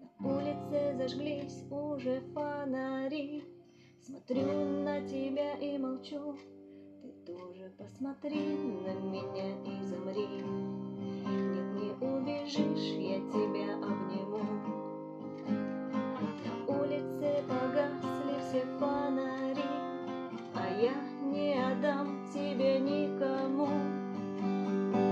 На улице зажглись уже фонари. Смотрю на тебя и молчу. Ты тоже посмотри на меня и замри. Нет, не убежишь, я тебя